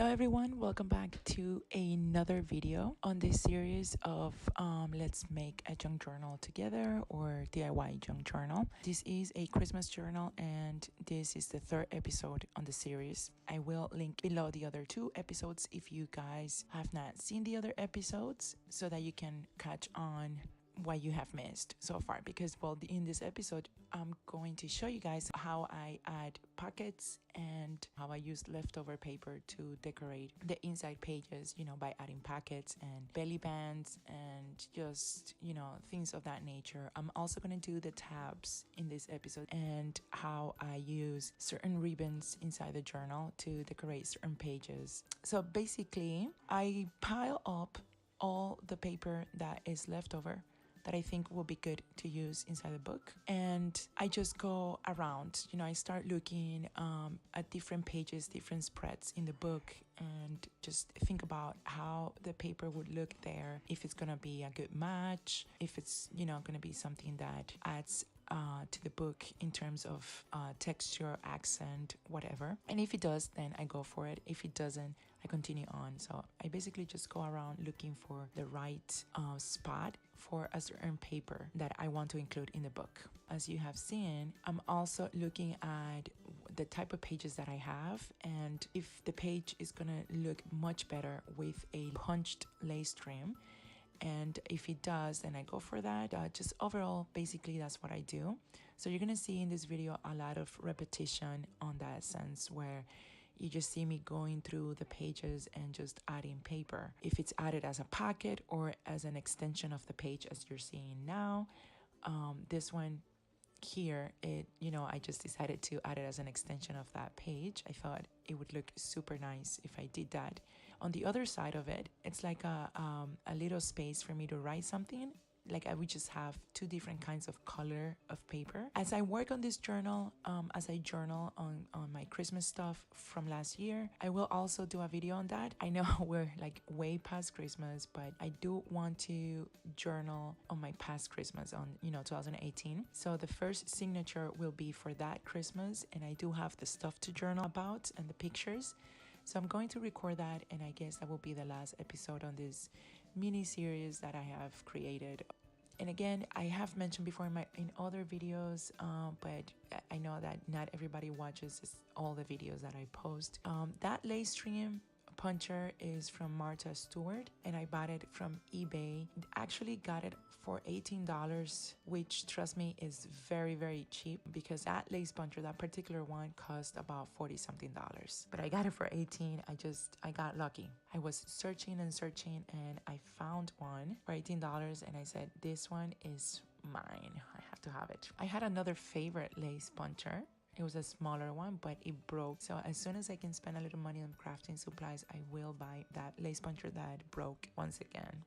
Hello everyone, welcome back to another video on this series of let's make a junk journal together or DIY junk journal. This is a Christmas journal and this is the third episode on the series. I will link below the other two episodes if you guys have not seen the other episodes so that you can catch on what you have missed so far, because in this episode I'm going to show you guys how I add pockets and how I use leftover paper to decorate the inside pages, by adding pockets and belly bands and just things of that nature. I'm also going to do the tabs in this episode and how I use certain ribbons inside the journal to decorate certain pages. So basically I pile up all the paper that is left over that I think will be good to use inside the book. And I just go around, I start looking at different pages, different spreads in the book, and just think about how the paper would look there, if it's gonna be a good match, if it's, gonna be something that adds to the book in terms of texture, accent, whatever. And if it does, then I go for it. If it doesn't, I continue on. So I basically just go around looking for the right spot for a certain paper that I want to include in the book. As you have seen, I'm also looking at the type of pages that I have and if the page is gonna look much better with a punched lace trim. And if it does, then I go for that. Just overall, basically, that's what I do. So you're going to see in this video a lot of repetition on that sense where you just see me going through the pages and just adding paper. If it's added as a pocket or as an extension of the page, as you're seeing now, this one here, I just decided to add it as an extension of that page. I thought it would look super nice if I did that. On the other side of it, it's like a little space for me to write something. Like I would just have two different kinds of color of paper. As I work on this journal, as I journal on my Christmas stuff from last year, I will also do a video on that. I know we're like way past Christmas, but I do want to journal on my past Christmas on, 2018. So the first signature will be for that Christmas, and I do have the stuff to journal about and the pictures. So I'm going to record that, and I guess that will be the last episode on this mini series that I have created. And again, I have mentioned before in other videos, but I know that not everybody watches all the videos that I post. That lace trim puncher is from Martha Stewart, and I bought it from eBay. Actually got it for $18, which, trust me, is very, very cheap, because that lace puncher, that particular one, cost about $40-something. But I got it for 18. I got lucky. I was searching and I found one for $18, and I said, this one is mine. I have to have it. I had another favorite lace puncher. It was a smaller one, but it broke. So as soon as I can spend a little money on crafting supplies, I will buy that lace puncher that broke once again.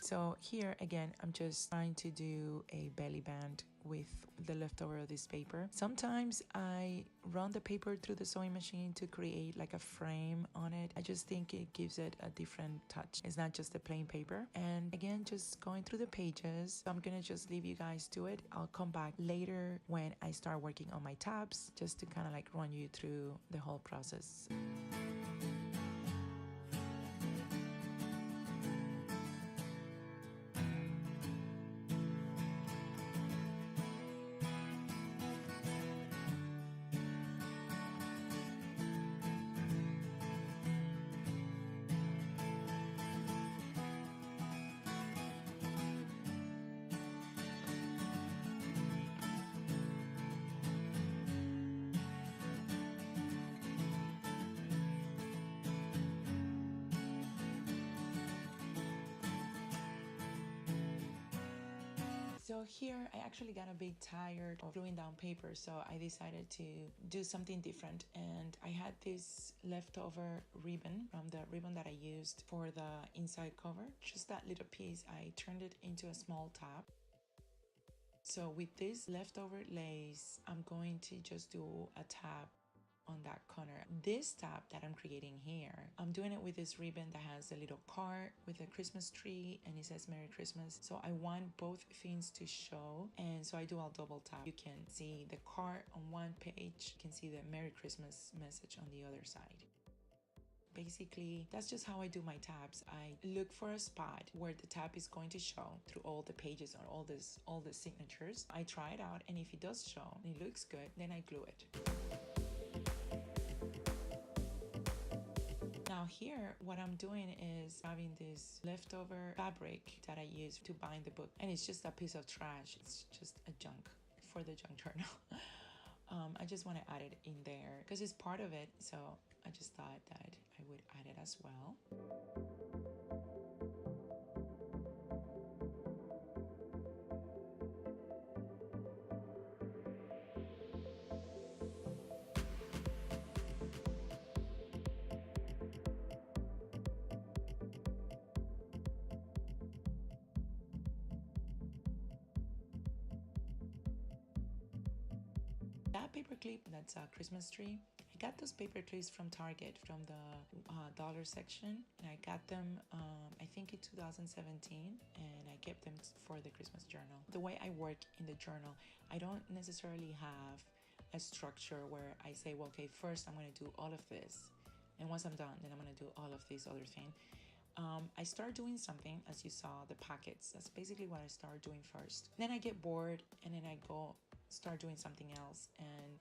So here again, I'm just trying to do a belly band with the leftover of this paper. Sometimes I run the paper through the sewing machine to create like a frame on it. I just think it gives it a different touch. It's not just the plain paper. And again, just going through the pages. I'm gonna just leave you guys to it. I'll come back later when I start working on my tabs, just to kind of like run you through the whole process. So here I actually got a bit tired of gluing down paper, so I decided to do something different, and I had this leftover ribbon from the ribbon that I used for the inside cover. Just that little piece, I turned it into a small tab. So with this leftover lace, I'm going to just do a tab on that corner. This tab that I'm creating here, I'm doing it with this ribbon that has a little card with a Christmas tree and it says Merry Christmas. So I want both things to show, and so I do a double tap. You can see the card on one page, you can see the Merry Christmas message on the other side. Basically, that's just how I do my tabs. I look for a spot where the tab is going to show through all the pages or all the signatures. I try it out, and if it does show and it looks good, then I glue it. Now here, what I'm doing is having this leftover fabric that I use to bind the book, and it's just a piece of trash. It's just a junk for the junk journal. I just want to add it in there because it's part of it, so I just thought that I would add it as well. That paper clip, that's a Christmas tree. I got those paper clips from Target, from the dollar section, and I got them I think in 2017, and I kept them for the Christmas journal. The way I work in the journal, I don't necessarily have a structure where I say, well, okay, first I'm going to do all of this, and once I'm done, then I'm going to do all of this other thing. I start doing something, as you saw, the packets. That's basically what I start doing first. Then I get bored, and then I go start doing something else, and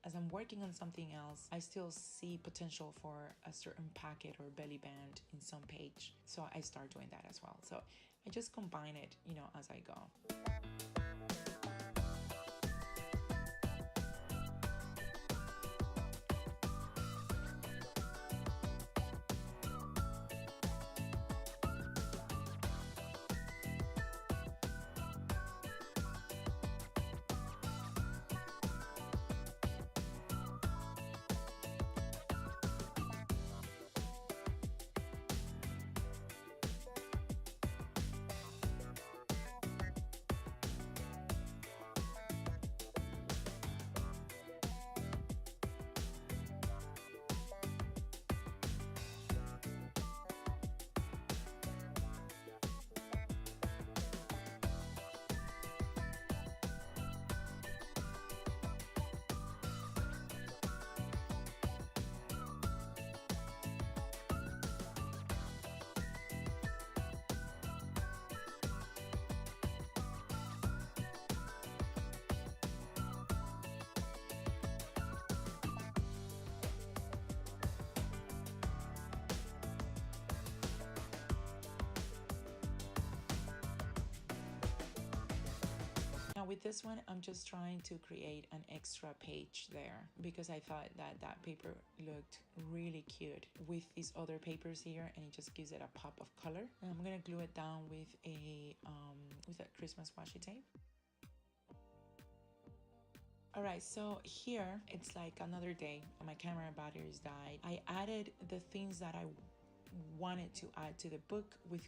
as I'm working on something else, I still see potential for a certain packet or belly band in some page, so I start doing that as well. So I just combine it, you know, as I go. Now with this one, I'm just trying to create an extra page there because I thought that that paper looked really cute with these other papers here, and it just gives it a pop of color. And I'm gonna glue it down with a Christmas washi tape. Alright, so here it's like another day. My camera batteries died. I added the things that I wanted to add to the book with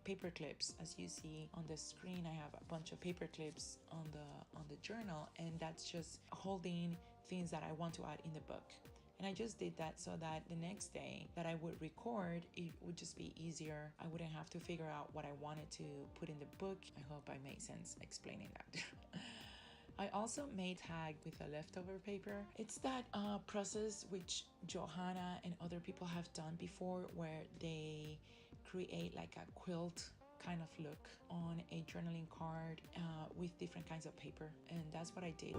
paper clips. As you see on the screen, I have a bunch of paper clips on the journal, and that's just holding things that I want to add in the book. And I just did that so that the next day that I would record, it would just be easier. I wouldn't have to figure out what I wanted to put in the book. I hope I made sense explaining that. I also made tag with a leftover paper. It's that process which Johanna and other people have done before, where they create like a quilt kind of look on a journaling card with different kinds of paper, and that's what I did.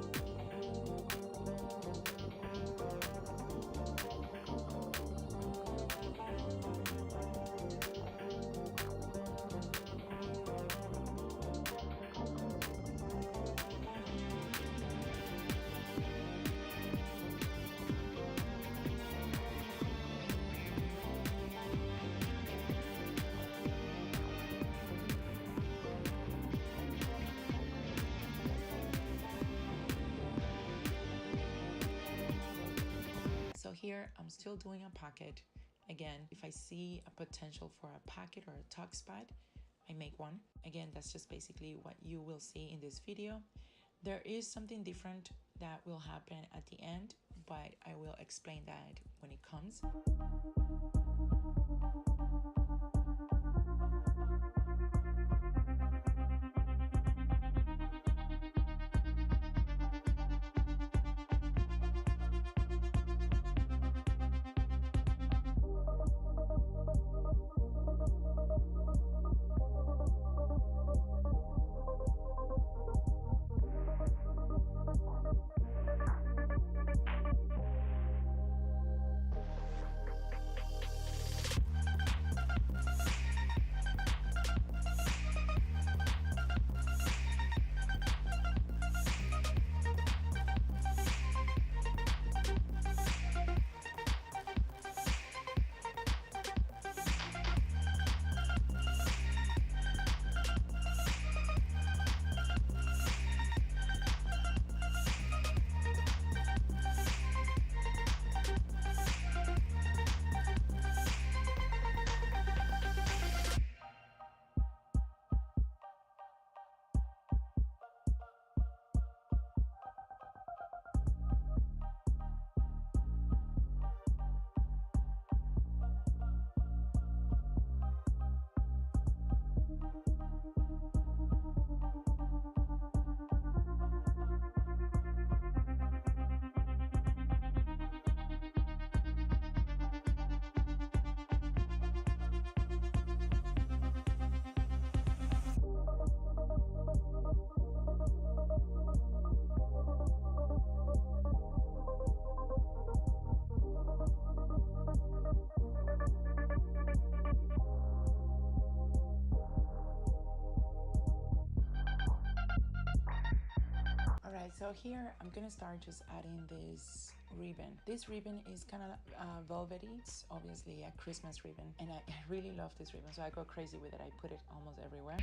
Here, I'm still doing a pocket. Again, if I see a potential for a pocket or a tuck spot, I make one. Again, that's just basically what you will see in this video. There is something different that will happen at the end, but I will explain that when it comes. Alright, so here I'm gonna start just adding this ribbon. This ribbon is kind of velvety. It's obviously a Christmas ribbon, and I really love this ribbon, so I go crazy with it. I put it almost everywhere.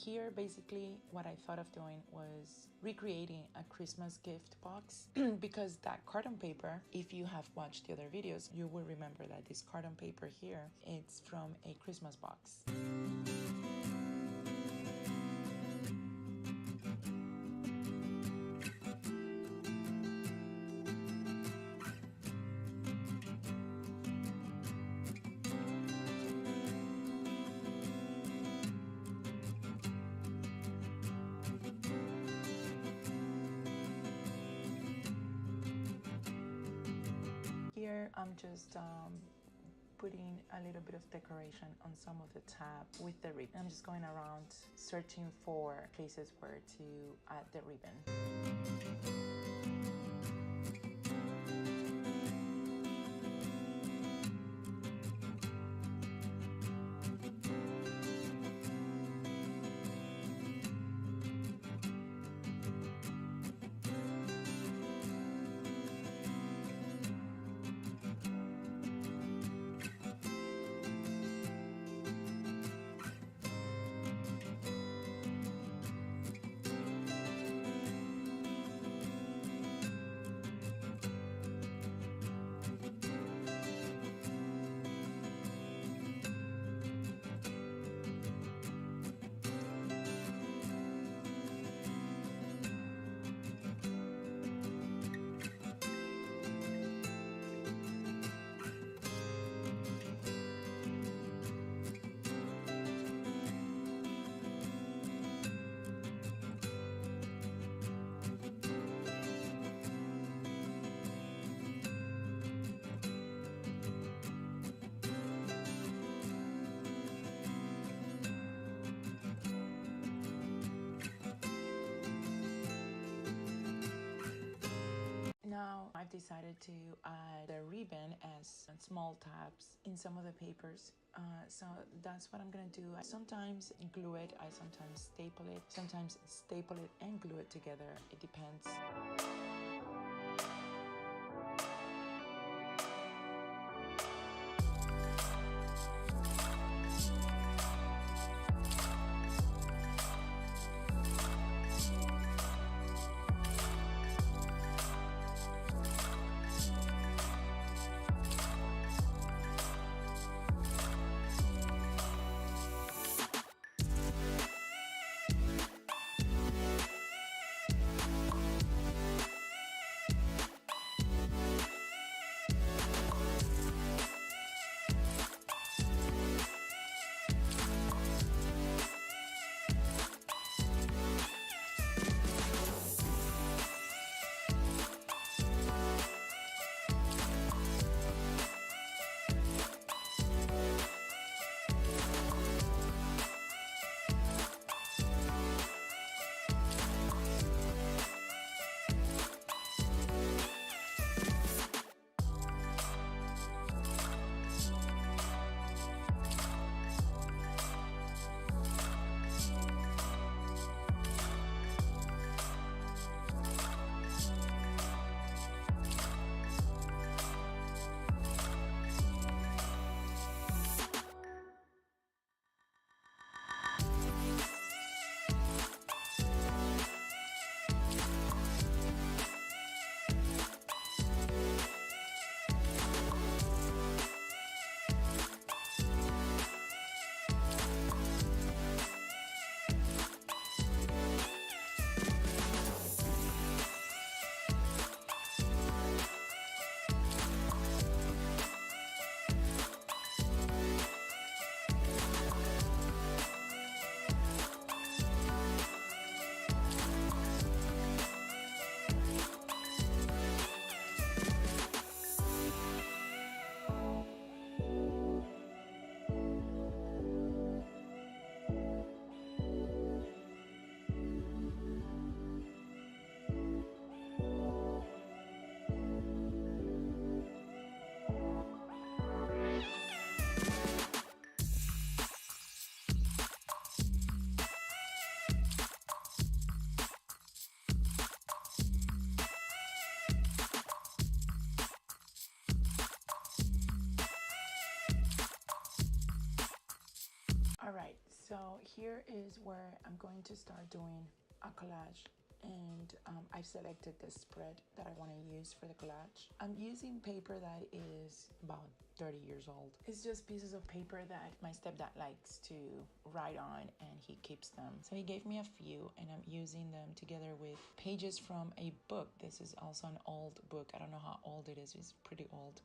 Here, basically, what I thought of doing was recreating a Christmas gift box because that carton paper, if you have watched the other videos, you will remember that this carton paper here, it's from a Christmas box. Here I'm just putting a little bit of decoration on some of the tab with the ribbon. I'm just going around searching for places where to add the ribbon. I've decided to add the ribbon as small tabs in some of the papers. So that's what I'm gonna do. I sometimes glue it, I sometimes staple it, sometimes staple it and glue it together. It depends. All right, so here is where I'm going to start doing a collage, and I've selected the spread that I want to use for the collage. I'm using paper that is about 30 years old. It's just pieces of paper that my stepdad likes to write on, and he keeps them. So he gave me a few, and I'm using them together with pages from a book. This is also an old book. I don't know how old it is. It's pretty old.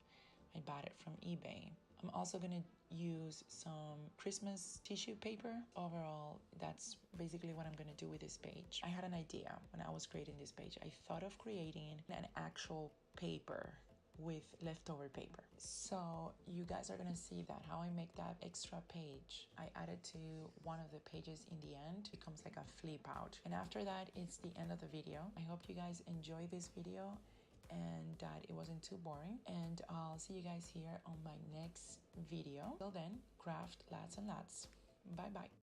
I bought it from eBay. I'm also gonna use some Christmas tissue paper. Overall, that's basically what I'm gonna do with this page. I had an idea when I was creating this page. I thought of creating an actual paper with leftover paper. So you guys are gonna see that, how I make that extra page. I added to one of the pages in the end. It becomes like a flip out. And after that, it's the end of the video. I hope you guys enjoy this video and that it wasn't too boring, and I'll see you guys here on my next video. Till then, craft lots and lots. Bye bye.